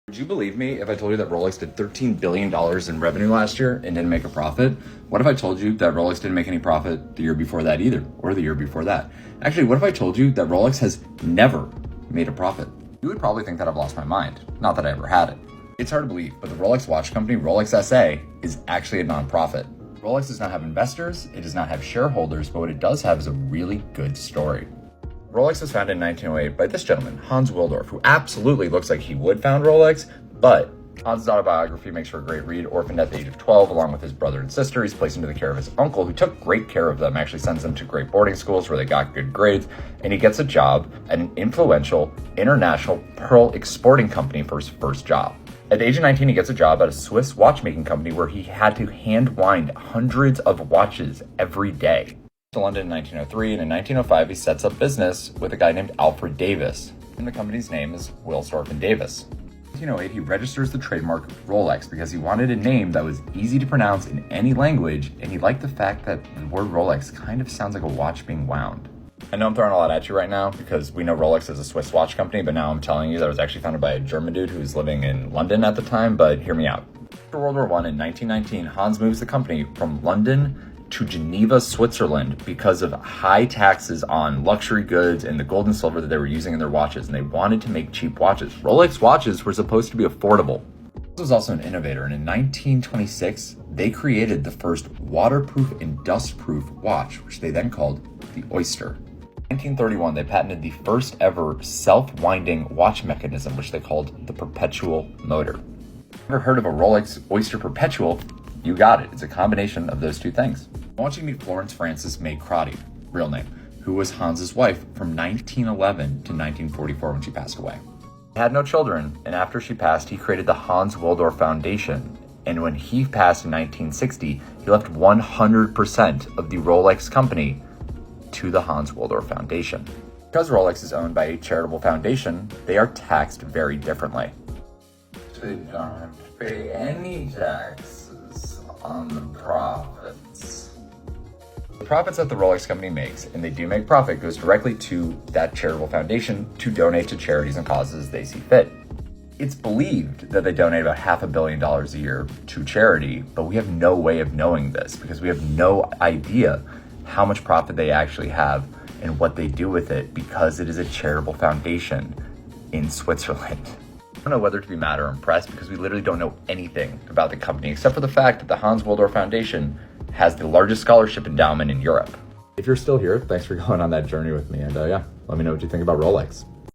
Would you believe me if I told you that Rolex did $13 billion in revenue last year and didn't make a profit? What if I told you that Rolex didn't make any profit the year before that either, or the year before that? Actually, what if I told you that Rolex has never made a profit? You would probably think that I've lost my mind. Not that I ever had it. It's hard to believe, but the Rolex watch company, Rolex SA, is actually a non-profit. Rolex does not have investors, it does not have shareholders, but what it does have is a really good story. Rolex was founded in 1908 by this gentleman, Hans Willdorf, who absolutely looks like he would found Rolex, but Hans' autobiography makes for a great read. Orphaned at the age of 12, along with his brother and sister, he's placed into the care of his uncle, who took great care of them, actually sends them to great boarding schools where they got good grades, and he gets a job at an influential international pearl exporting company for his first job. At the age of 19, he gets a job at a Swiss watchmaking company where he had to hand wind hundreds of watches every day. To London in 1903, and in 1905 he sets up business with a guy named Alfred Davis, and the company's name is Wilsdorf and Davis. In 1908 he registers the trademark Rolex because he wanted a name that was easy to pronounce in any language, and he liked the fact that the word Rolex kind of sounds like a watch being wound. I know I'm throwing a lot at you right now because we know Rolex is a Swiss watch company, but now I'm telling you that it was actually founded by a German dude who was living in London at the time, but hear me out. After World War I in 1919, Hans moves the company from London to Geneva, Switzerland because of high taxes on luxury goods and the gold and silver that they were using in their watches, and they wanted to make cheap watches. Rolex watches were supposed to be affordable. This was also an innovator, and in 1926, they created the first waterproof and dustproof watch, which they then called the Oyster. In 1931, they patented the first ever self-winding watch mechanism, which they called the perpetual motor. Ever heard of a Rolex Oyster Perpetual? You got it. It's a combination of those two things. I want you to meet Florence Frances May Crotty, real name, who was Hans's wife from 1911 to 1944 when she passed away. He had no children, and after she passed, he created the Hans Willdorf Foundation. And when he passed in 1960, he left 100% of the Rolex company to the Hans Willdorf Foundation. Because Rolex is owned by a charitable foundation, they are taxed very differently. They don't pay any taxes on the profits. The profits that the Rolex company makes, and they do make profit, goes directly to that charitable foundation to donate to charities and causes they see fit. It's believed that they donate about $500 million a year to charity, but we have no way of knowing this because we have no idea how much profit they actually have and what they do with it because it is a charitable foundation in Switzerland. I don't know whether to be mad or impressed because we literally don't know anything about the company except for the fact that the Hans Willdorf Foundation has the largest scholarship endowment in Europe. If you're still here, thanks for going on that journey with me, and let me know what you think about Rolex.